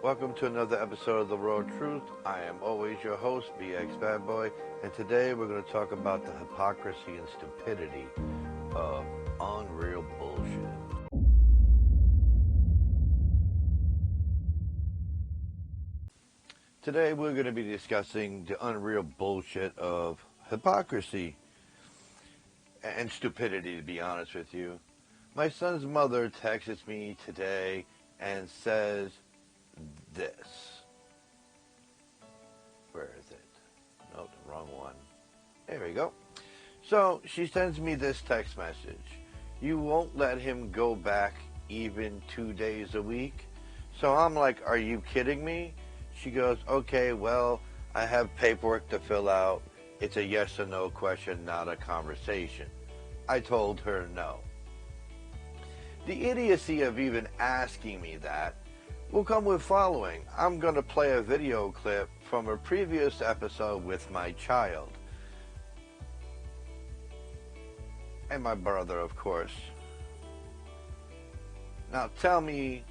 Welcome to another episode of The Raw Truth. I am always your host, BX Bad Boy, and today we're going to talk about the hypocrisy and stupidity of unreal bullshit. Today we're going to be discussing the unreal bullshit of hypocrisy and stupidity, to be honest with you. My son's mother texts me today and says this. Where is it? No, the wrong one. There we go. So she sends me this text message. You won't let him go back even 2 days a week? So I'm like, are you kidding me? She goes, okay, well, I have paperwork to fill out. It's a yes or no question, not a conversation. I told her no. The idiocy of even asking me that will come with following. I'm going to play a video clip from a previous episode with my child. And my brother, of course. Now tell me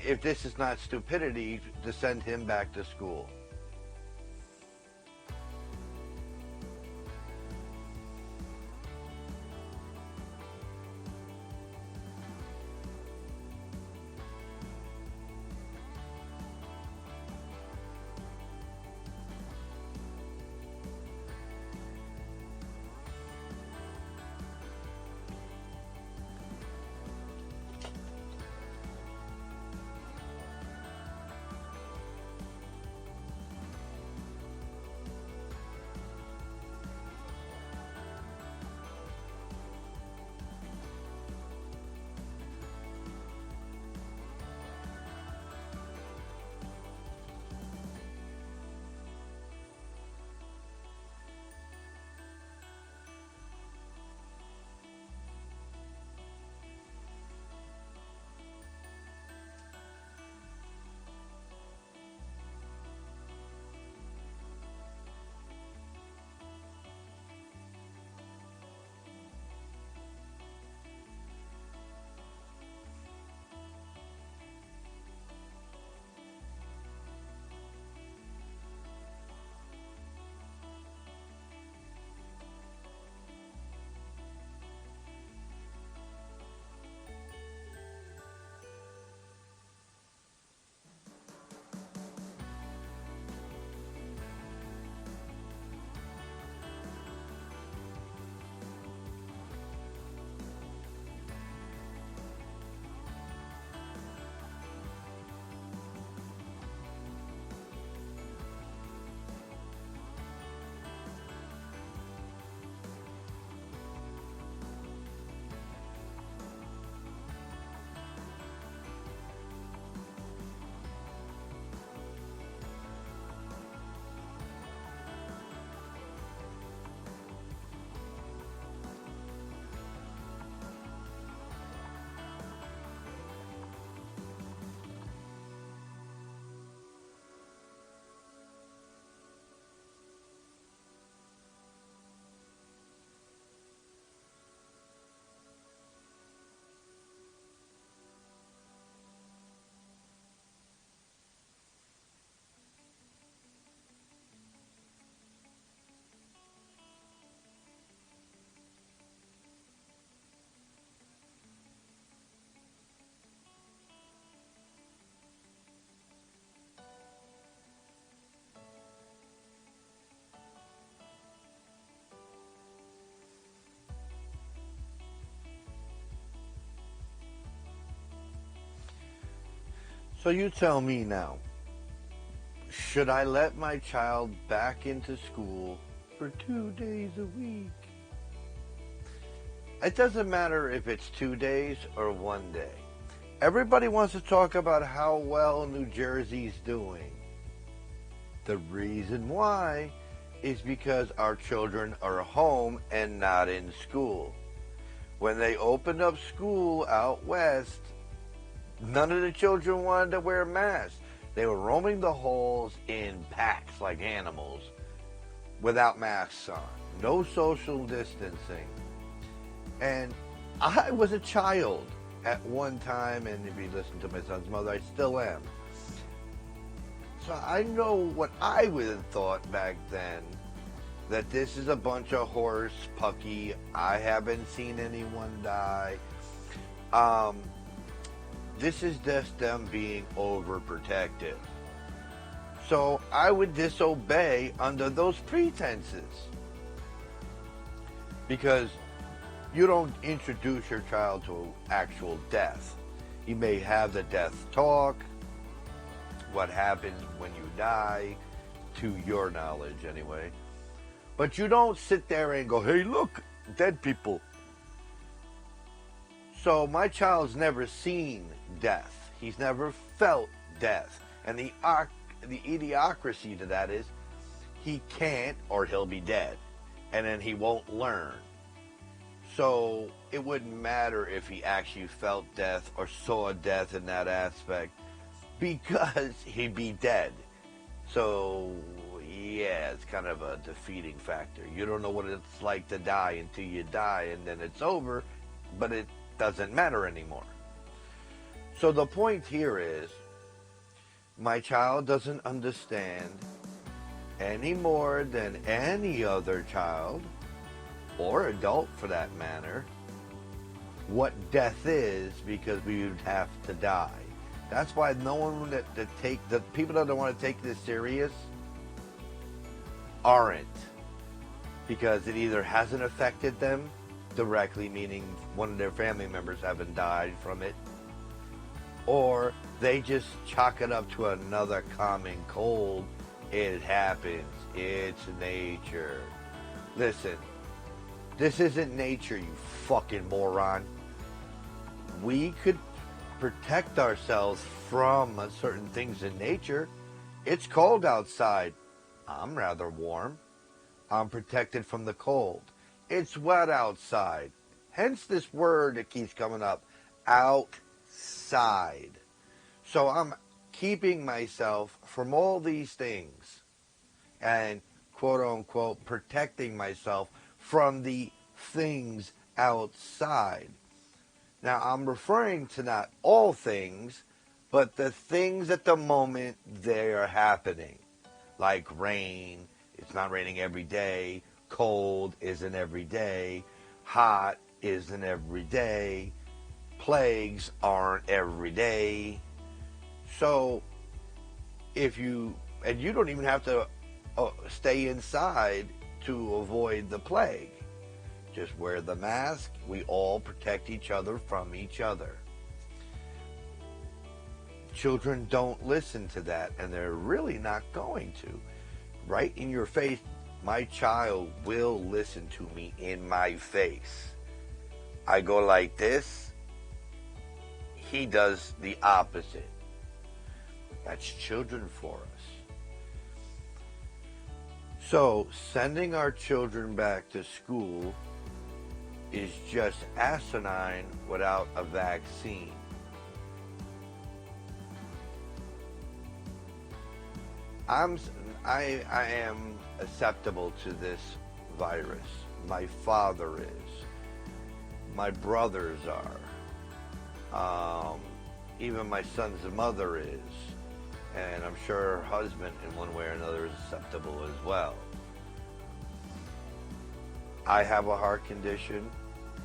if this is not stupidity to send him back to school. So you tell me now, should I let my child back into school for 2 days a week? It doesn't matter if it's 2 days or 1 day. Everybody wants to talk about how well New Jersey's doing. The reason why is because our children are home and not in school. When they opened up school out west, none of the children wanted to wear masks. They were roaming the halls in packs like animals without masks on. No social distancing. And I was a child at one time, and if you listen to my son's mother, I still am. So I know what I would have thought back then, that this is a bunch of horse pucky. I haven't seen anyone die. Um, this is just them being overprotective. So I would disobey under those pretenses. Because you don't introduce your child to actual death. You may have the death talk, what happens when you die, to your knowledge anyway. But you don't sit there and go, hey, look, dead people. So my child's never seen death. He's never felt death. And the idiocracy to that is he can't, or he'll be dead. And then he won't learn. So it wouldn't matter if he actually felt death or saw death in that aspect, because he'd be dead. So yeah, it's kind of a defeating factor. You don't know what it's like to die until you die, and then it's over, but it doesn't matter anymore. So the point here is, my child doesn't understand any more than any other child, or adult for that matter, what death is, because we would have to die. That's why no one the people that don't want to take this serious aren't, because it either hasn't affected them directly, meaning one of their family members haven't died from it, or they just chalk it up to another common cold. It happens. It's nature. Listen, this isn't nature, you fucking moron. We could protect ourselves from certain things in nature. It's cold outside. I'm rather warm. I'm protected from the cold. It's wet outside. Hence this word that keeps coming up, outside. So I'm keeping myself from all these things and quote unquote protecting myself from the things outside. Now, I'm referring to not all things, but the things at the moment they are happening. Like rain, it's not raining every day. Cold isn't every day. Hot isn't every day. Plagues aren't every day. So, you don't even have to stay inside to avoid the plague. Just wear the mask. We all protect each other from each other. Children don't listen to that, and they're really not going to. Right in your face, my child will listen to me in my face. I go like this, he does the opposite. That's children for us. So, sending our children back to school is just asinine without a vaccine. I am acceptable to this virus. My father is. My brothers are. Even my son's mother is. And I'm sure her husband, in one way or another, is acceptable as well. I have a heart condition.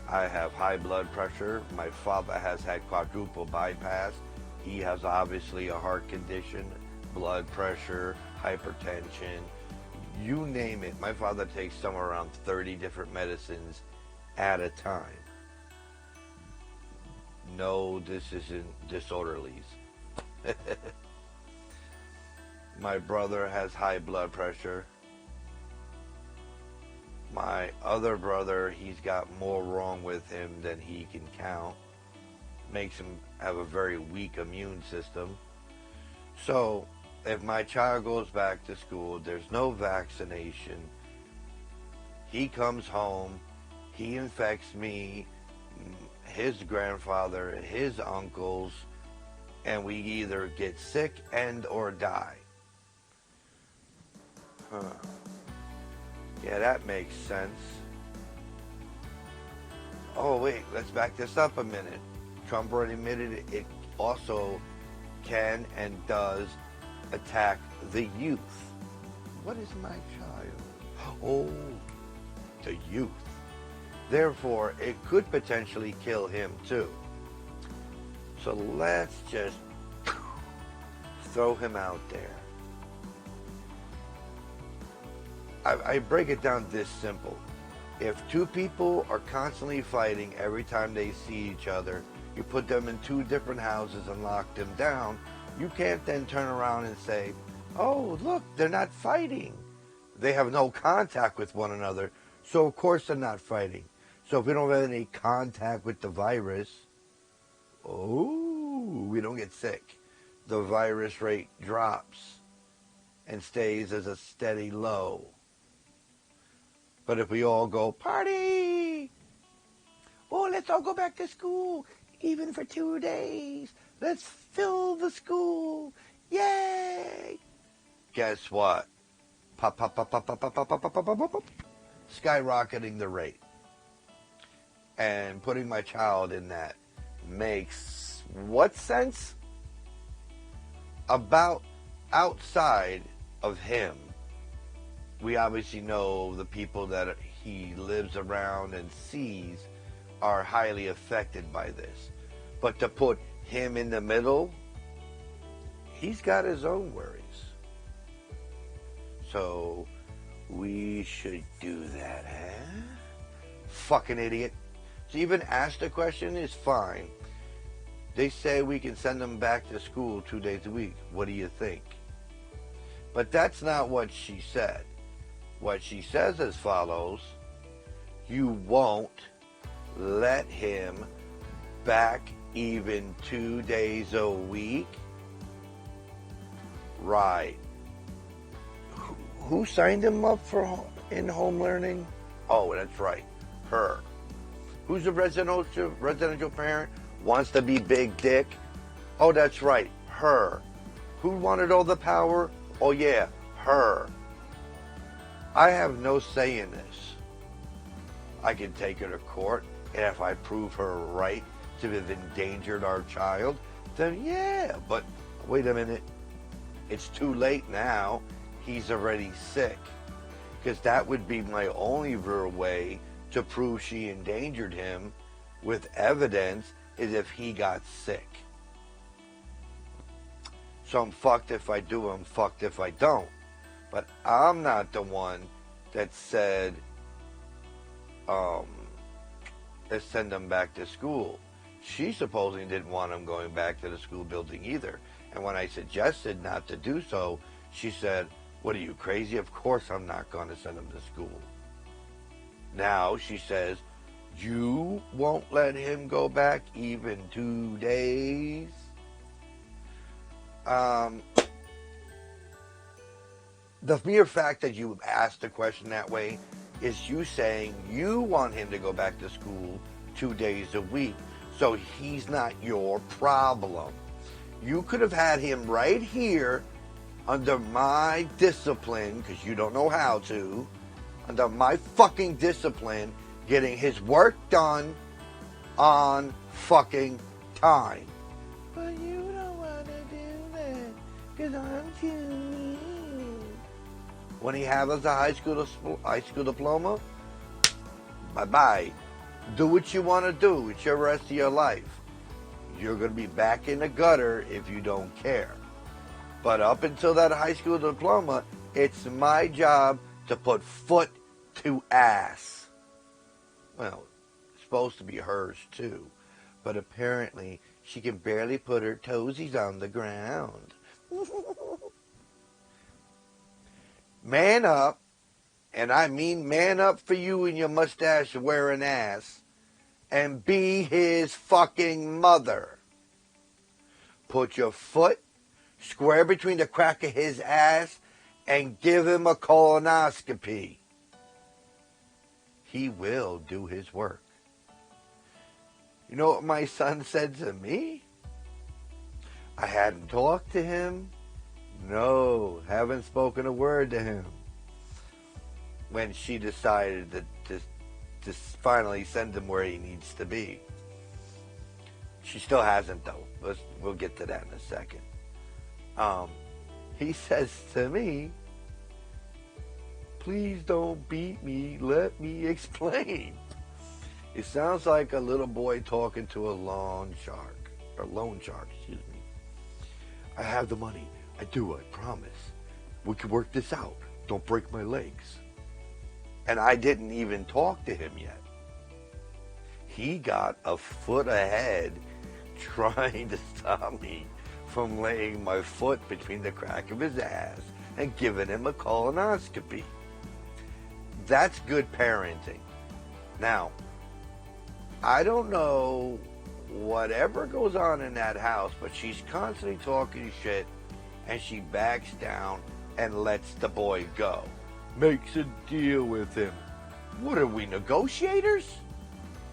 I have high blood pressure. My father has had quadruple bypass. He has obviously a heart condition, blood pressure, hypertension, you name it. My father takes somewhere around 30 different medicines at a time. No, this isn't disorderlies. My brother has high blood pressure. My other brother, he's got more wrong with him than he can count. Makes him have a very weak immune system. So, if my child goes back to school, there's no vaccination. He comes home, he infects me, his grandfather, his uncles, and we either get sick and or die. Yeah, that makes sense. Oh, wait, let's back this up a minute. Trump already admitted it also can and does attack the youth. What is my child? Oh, the youth. Therefore, it could potentially kill him too. So let's just throw him out there. I break it down this simple. If two people are constantly fighting every time they see each other, you put them in two different houses and lock them down, you can't then turn around and say, oh, look, they're not fighting. They have no contact with one another, so of course they're not fighting. So if we don't have any contact with the virus, we don't get sick. The virus rate drops and stays as a steady low. But if we all go, party! Oh, let's all go back to school, even for 2 days. Let's fill the school. Yay! Guess what? Pop, pop, pop, pop, pop, pop, pop, pop, pop, pop, pop, pop. Skyrocketing the rate. And putting my child in that makes what sense? About outside of him, we obviously know the people that he lives around and sees are highly affected by this. But to put him in the middle, he's got his own worries. So we should do that, huh? Fucking idiot. To even ask the question is fine. They say we can send them back to school 2 days a week. What do you think? But that's not what she said. What she says as follows: you won't let him back even 2 days a week? Right. Who signed him up for in-home learning? Oh, that's right. Her. Who's a residential parent? Wants to be big dick? Oh, that's right. Her. Who wanted all the power? Oh, yeah. Her. I have no say in this. I can take her to court, and if I prove her right to have endangered our child, then yeah, but wait a minute. It's too late now. He's already sick. Because that would be my only real way to prove she endangered him with evidence, is if he got sick. So I'm fucked if I do, I'm fucked if I don't. But I'm not the one that said, let's send him back to school. She supposedly didn't want him going back to the school building either. And when I suggested not to do so, she said, what are you, crazy? Of course I'm not going to send him to school. Now she says, you won't let him go back even 2 days? The mere fact that you asked the question that way is you saying you want him to go back to school 2 days a week. So he's not your problem. You could have had him right here under my discipline, because you don't know how to, under my fucking discipline, getting his work done on fucking time. But you don't want to do that, because I'm too mean. When he has a high school diploma, bye-bye. Do what you want to do. It's your rest of your life. You're going to be back in the gutter if you don't care. But up until that high school diploma, it's my job to put foot to ass. Well, it's supposed to be hers too. But apparently, she can barely put her toesies on the ground. Man up, and I mean man up for you and your mustache wearing ass, and be his fucking mother. Put your foot square between the crack of his ass and give him a colonoscopy. He will do his work. You know what my son said to me? I hadn't talked to him. No, haven't spoken a word to him. When she decided to finally send him where he needs to be. She still hasn't, though. We'll get to that in a second. He says to me, please don't beat me. Let me explain. It sounds like a little boy talking to a loan shark. Excuse me. I have the money. I do, I promise. We can work this out. Don't break my legs. And I didn't even talk to him yet. He got a foot ahead trying to stop me from laying my foot between the crack of his ass and giving him a colonoscopy. That's good parenting. Now, I don't know whatever goes on in that house, but she's constantly talking shit, and she backs down and lets the boy go. Makes a deal with him. What are we, negotiators?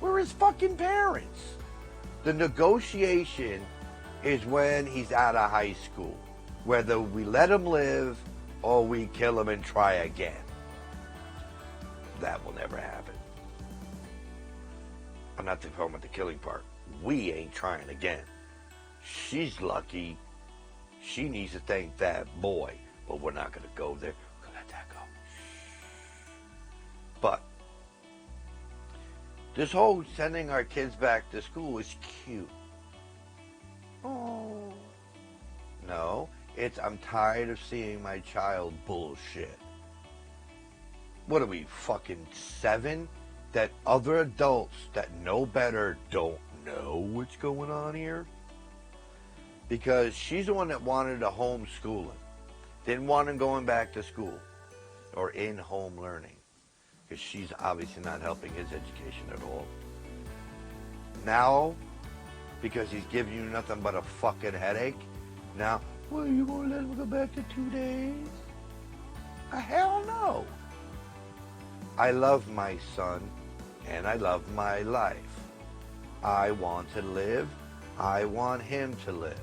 We're his fucking parents. The negotiation is when he's out of high school, whether we let him live or we kill him and try again. That will never happen. I'm not talking about the killing part. We ain't trying again. She's lucky. She needs to thank that boy, but we're not going to go there. We're going to let that go. But this whole sending our kids back to school is cute. Oh. No, it's I'm tired of seeing my child bullshit. What are we, fucking 7? That other adults that know better don't know what's going on here? Because she's the one that wanted a homeschooling. Didn't want him going back to school or in-home learning. Because she's obviously not helping his education at all. Now, because he's giving you nothing but a fucking headache, now, well, you gonna let him go back to 2 days? Hell no. I love my son, and I love my life. I want to live. I want him to live.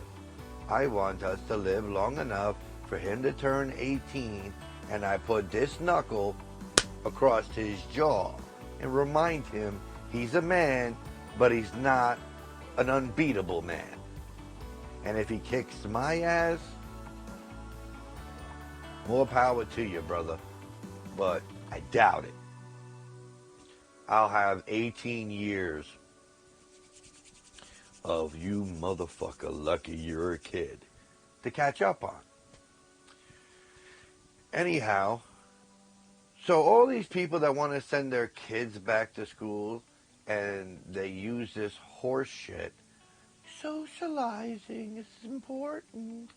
I want us to live long enough for him to turn 18, and I put this knuckle across his jaw and remind him he's a man, but he's not an unbeatable man. And if he kicks my ass, more power to you, brother. But I doubt it. I'll have 18 years of you motherfucker lucky you're a kid to catch up on. Anyhow, so all these people that want to send their kids back to school and they use this horse shit, socializing is important,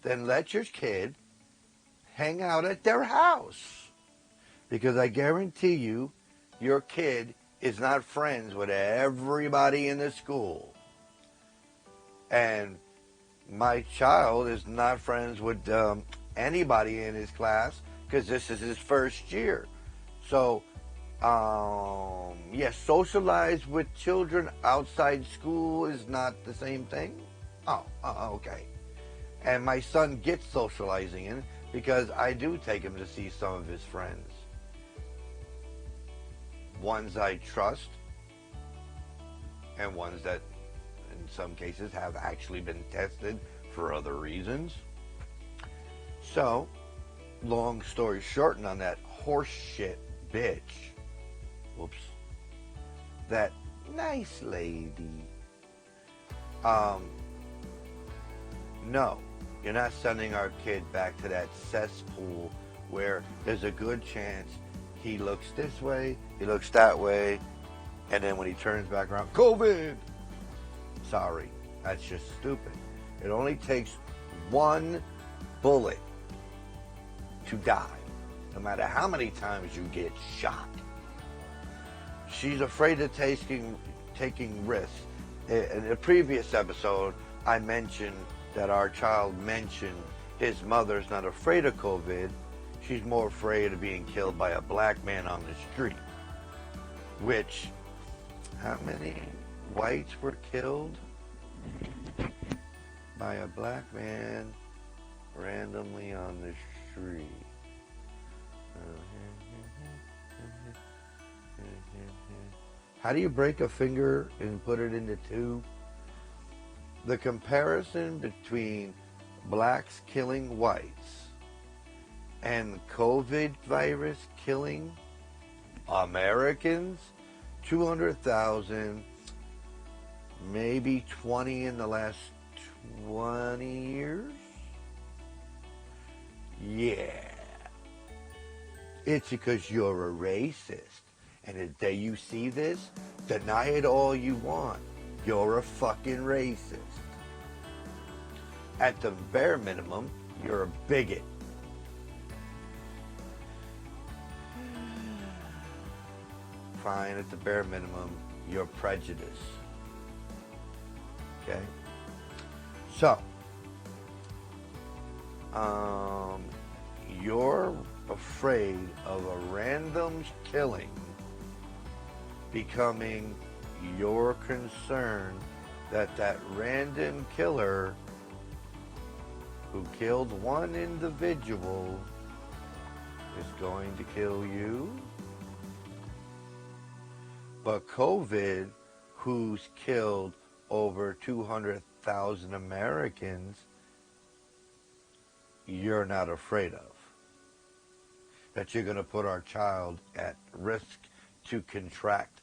then let your kid hang out at their house. Because I guarantee you, your kid is not friends with everybody in the school. And my child is not friends with anybody in his class because this is his first year. So, yes, socialize with children outside school is not the same thing? Okay. And my son gets socializing in because I do take him to see some of his friends. Ones I trust, and ones that in some cases have actually been tested for other reasons. So, long story shortened on that horse shit bitch, whoops, that nice lady, no, you're not sending our kid back to that cesspool where there's a good chance he looks this way, he looks that way, and then when he turns back around, COVID! Sorry, that's just stupid. It only takes one bullet to die, no matter how many times you get shot. She's afraid of taking risks. In a previous episode, I mentioned that our child mentioned his mother's not afraid of COVID. She's more afraid of being killed by a black man on the street. Which, how many whites were killed by a black man randomly on the street? How do you break a finger and put it into two? the comparison between blacks killing whites and COVID virus killing Americans, 200,000, maybe 20 in the last 20 years? Yeah. It's because you're a racist. And the day you see this, deny it all you want. You're a fucking racist. At the bare minimum, you're a bigot. Fine, at the bare minimum, you're prejudiced. Okay? So, you're afraid of a random killing becoming your concern, that random killer who killed one individual is going to kill you. But COVID, who's killed over 200,000 Americans, you're not afraid of. That you're going to put our child at risk to contract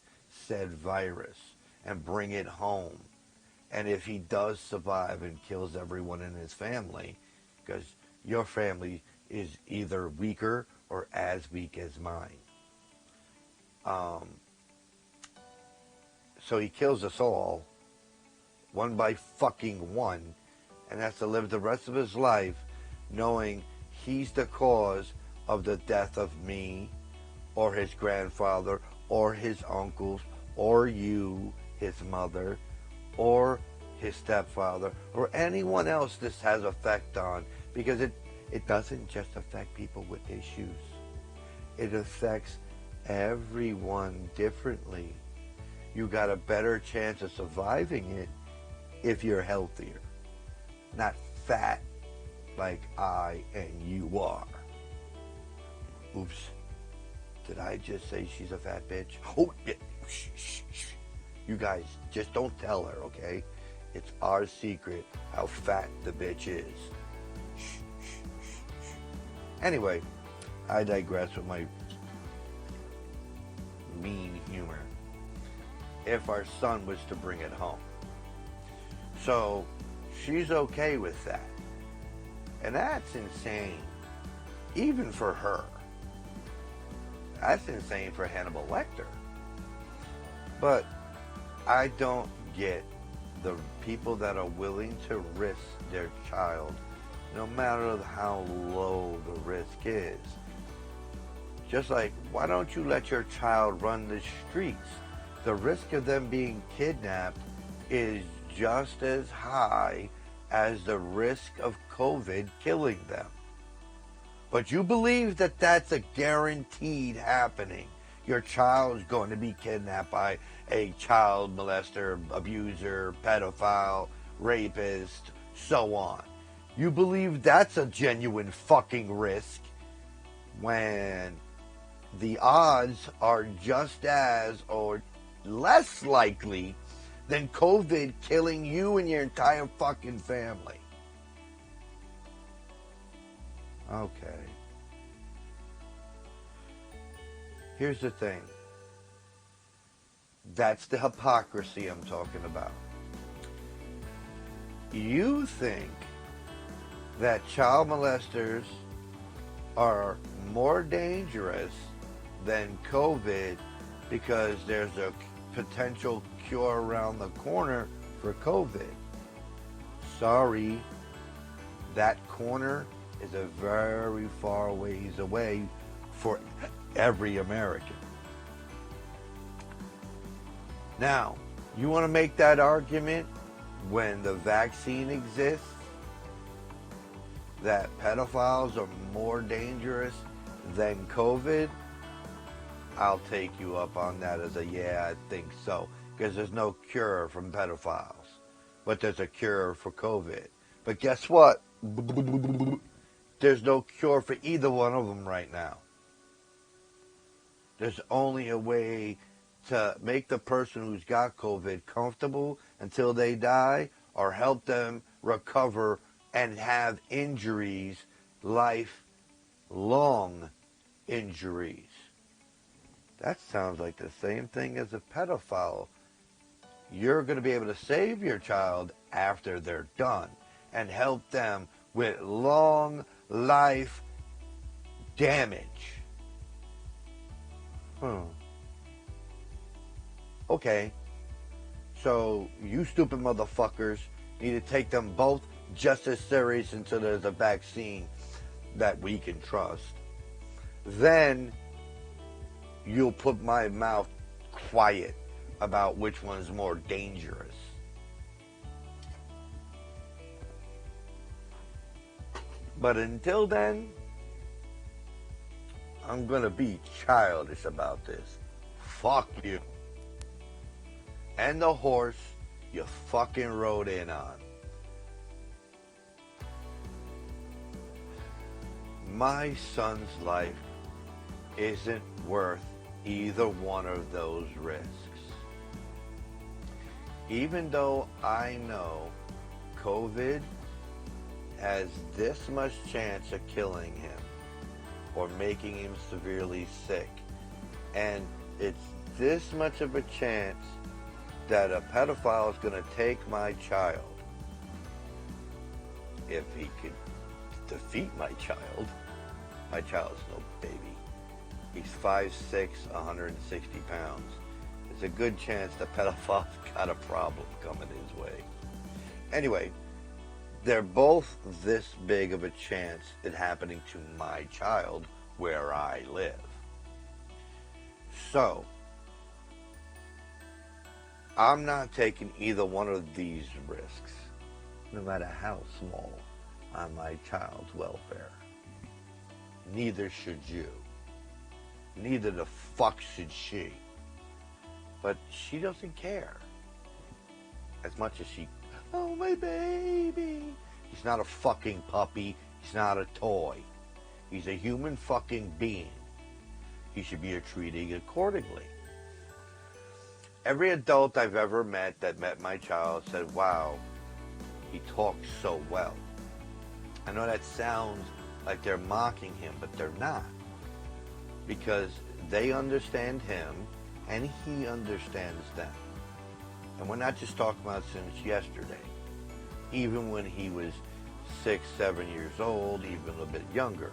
said virus and bring it home. And if he does survive and kills everyone in his family, because your family is either weaker or as weak as mine. So he kills us all, one by fucking one, and has to live the rest of his life knowing he's the cause of the death of me, or his grandfather, or his uncles, or you, his mother, or his stepfather, or anyone else this has effect on, because it doesn't just affect people with issues. It affects everyone differently. You got a better chance of surviving it if you're healthier, not fat like I and you are. Oops. Did I just say she's a fat bitch? Oh, yeah. Shh, shh, shh. You guys, just don't tell her, okay? It's our secret how fat the bitch is. Shh, shh, shh, shh. Anyway, I digress with my mean humor. If our son was to bring it home. So, she's okay with that. And that's insane. Even for her. That's insane for Hannibal Lecter. But I don't get the people that are willing to risk their child, no matter how low the risk is. Just like, why don't you let your child run the streets? The risk of them being kidnapped is just as high as the risk of COVID killing them. But you believe that that's a guaranteed happening. Your child's going to be kidnapped by a child molester, abuser, pedophile, rapist, so on. You believe that's a genuine fucking risk when the odds are just as or less likely than COVID killing you and your entire fucking family. Okay. Here's the thing. That's the hypocrisy I'm talking about. You think that child molesters are more dangerous than COVID because there's a potential cure around the corner for COVID. Sorry, that corner is a very far ways away for every American. Now, you want to make that argument when the vaccine exists, that pedophiles are more dangerous than COVID? I'll take you up on that as a yeah, I think so. Because there's no cure from pedophiles. But there's a cure for COVID. But guess what? There's no cure for either one of them right now. There's only a way to make the person who's got COVID comfortable until they die, or help them recover and have injuries, lifelong injuries. That sounds like the same thing as a pedophile. You're going to be able to save your child after they're done and help them with long life damage. Okay. So you stupid motherfuckers need to take them both just as serious until there's a vaccine that we can trust. Then you'll put my mouth quiet about which one's more dangerous. But until then, I'm gonna be childish about this. Fuck you. And the horse you fucking rode in on. My son's life isn't worth either one of those risks. Even though I know COVID has this much chance of killing him or making him severely sick, and it's this much of a chance that a pedophile is going to take my child, if he could defeat my child. My child's no baby. He's 5'6", 160 pounds. There's a good chance the pedophile's got a problem coming his way. Anyway, they're both this big of a chance at happening to my child where I live. So, I'm not taking either one of these risks, no matter how small, on my child's welfare. Neither should you. Neither the fuck should she. But she doesn't care. As much as she, oh, my baby. He's not a fucking puppy. He's not a toy. He's a human fucking being. He should be treated accordingly. Every adult I've ever met that met my child said, wow, he talks so well. I know that sounds like they're mocking him, but they're not. Because they understand him and he understands them. And we're not just talking about since yesterday. Even when he was 6, 7 years old, even a little bit younger.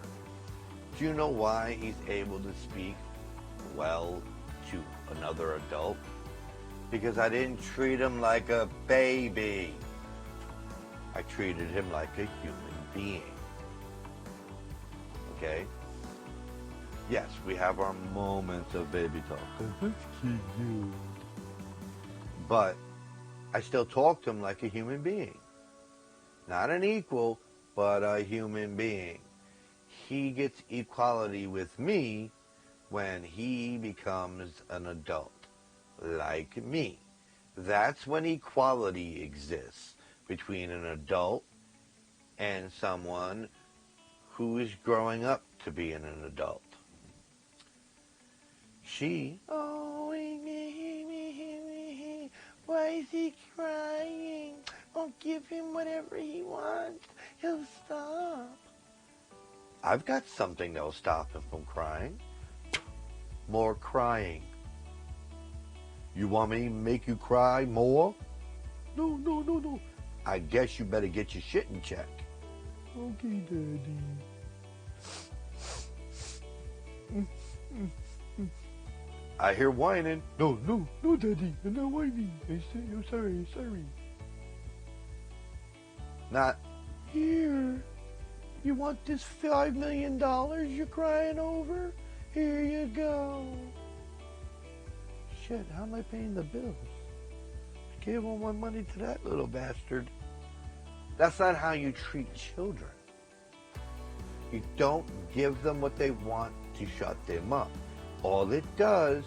Do you know why he's able to speak well to another adult? Because I didn't treat him like a baby. I treated him like a human being. Okay? Yes, we have our moments of baby talk. But I still talk to him like a human being. Not an equal, but a human being. He gets equality with me when he becomes an adult, like me. That's when equality exists between an adult and someone who is growing up to be an adult. She, oh, why is he crying? Oh, give him whatever he wants. He'll stop. I've got something that'll stop him from crying. More crying. You want me to make you cry more? No. I guess you better get your shit in check. Okay, Daddy. I hear whining. No, Daddy. I'm not whining. I'm sorry. Not, here. You want this $5 million you're crying over? Here you go. Shit, how am I paying the bills? I gave all my money to that little bastard. That's not how you treat children. You don't give them what they want to shut them up. All it does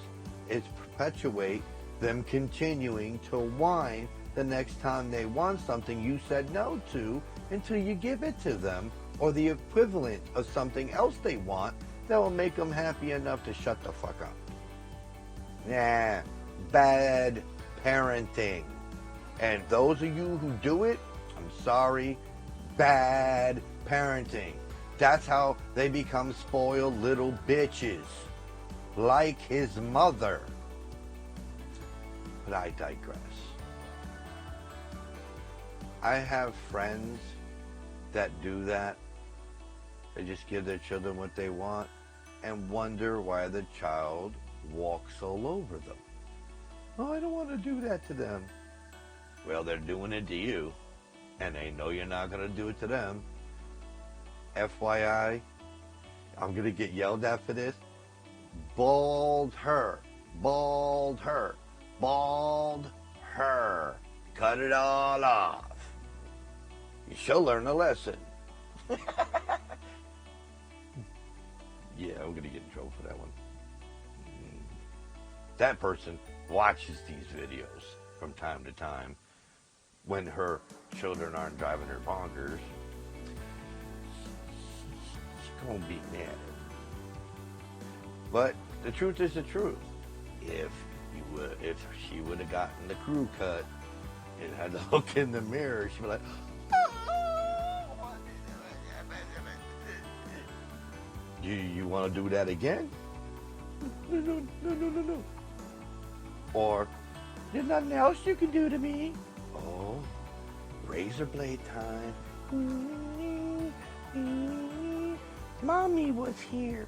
is perpetuate them continuing to whine the next time they want something you said no to until you give it to them, or the equivalent of something else they want that will make them happy enough to shut the fuck up. Nah, bad parenting. And those of you who do it, I'm sorry, bad parenting. That's how they become spoiled little bitches, like his mother. But I digress. I have friends that do that. They just give their children what they want and wonder why the child walks all over them. Oh, I don't want to do that to them. Well, they're doing it to you, and they know you're not going to do it to them. FYI, I'm going to get yelled at for this. Bald her. Bald her. Bald her. Cut it all off. She'll learn a lesson. Yeah, I'm going to get in trouble for that one. That person watches these videos from time to time when her children aren't driving her bonkers. She's going to be mad. But the truth is the truth. If she would have gotten the crew cut and had to look in the mirror, she'd be like, you want to do that again? No. Or, there's nothing else you can do to me. Oh, razor blade time. Mommy was here.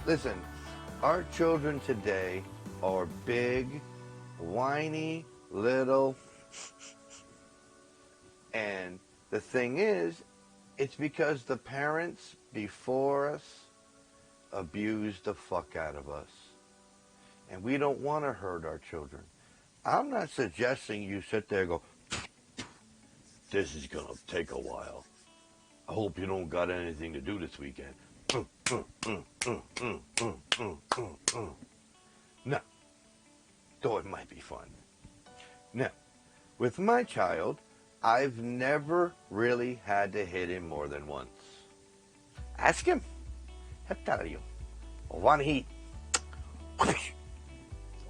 Listen, our children today are big, whiny, little, and the thing is, it's because the parents before us abused the fuck out of us. And we don't want to hurt our children. I'm not suggesting you sit there and go, this is going to take a while. I hope you don't got anything to do this weekend. No. Though it might be fun. Now, with my child, I've never really had to hit him more than once. Ask him. He'll tell you. One heat.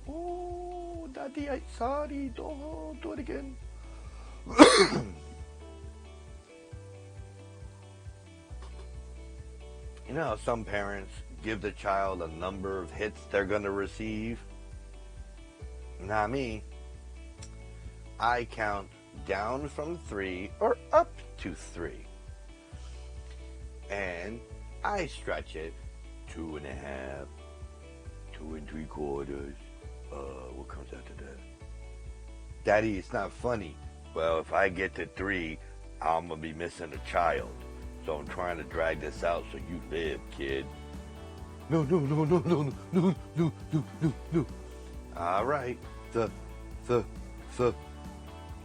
Oh, Daddy, I'm sorry. Don't do it again. You know how some parents give the child a number of hits they're going to receive? Not me. I count down from 3 or up to 3. And I stretch it 2.5, 2 3/4. What comes after that? Daddy, it's not funny. Well, if I get to 3, I'm going to be missing a child. So I'm trying to drag this out so you live, kid. No. All right.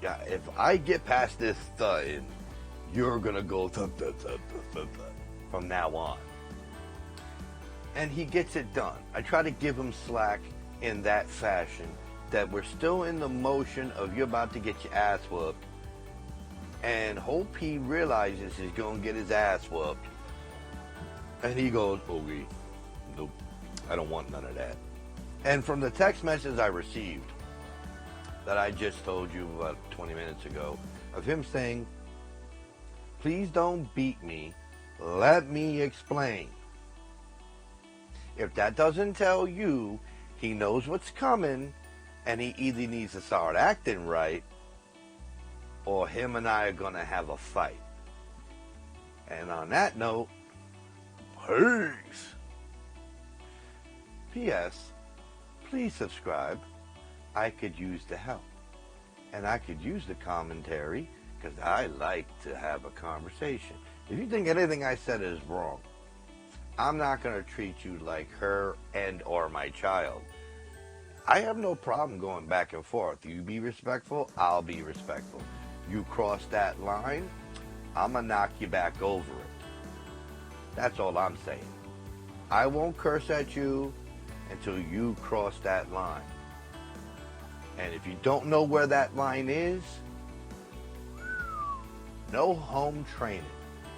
Yeah, if I get past this thud, you're going to go from now on. And he gets it done. I try to give him slack in that fashion, that we're still in the motion of you're about to get your ass whooped. And hope he realizes he's going to get his ass whooped. And he goes, okay, nope, I don't want none of that. And from the text message I received, that I just told you about 20 minutes ago, of him saying, please don't beat me, let me explain. If that doesn't tell you he knows what's coming, and he either needs to start acting right, or him and I are going to have a fight. And on that note, peace. P.S. Please subscribe. I could use the help. And I could use the commentary, because I like to have a conversation. If you think anything I said is wrong, I'm not going to treat you like her and or my child. I have no problem going back and forth. You be respectful, I'll be respectful. You cross that line, I'm going to knock you back over it. That's all I'm saying. I won't curse at you until you cross that line. And if you don't know where that line is, no home training.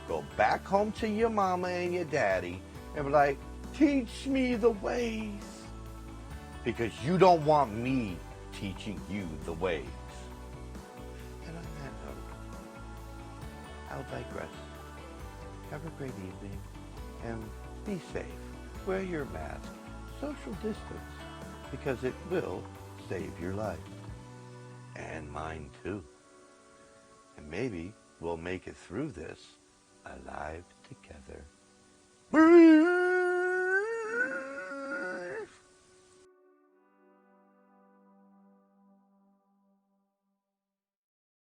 Go back home to your mama and your daddy and be like, teach me the ways. because you don't want me teaching you the ways. And on that note, I'll digress. Have a great evening, and be safe. Wear your mask, social distance, because it will save your life. And mine too. And maybe we'll make it through this alive together.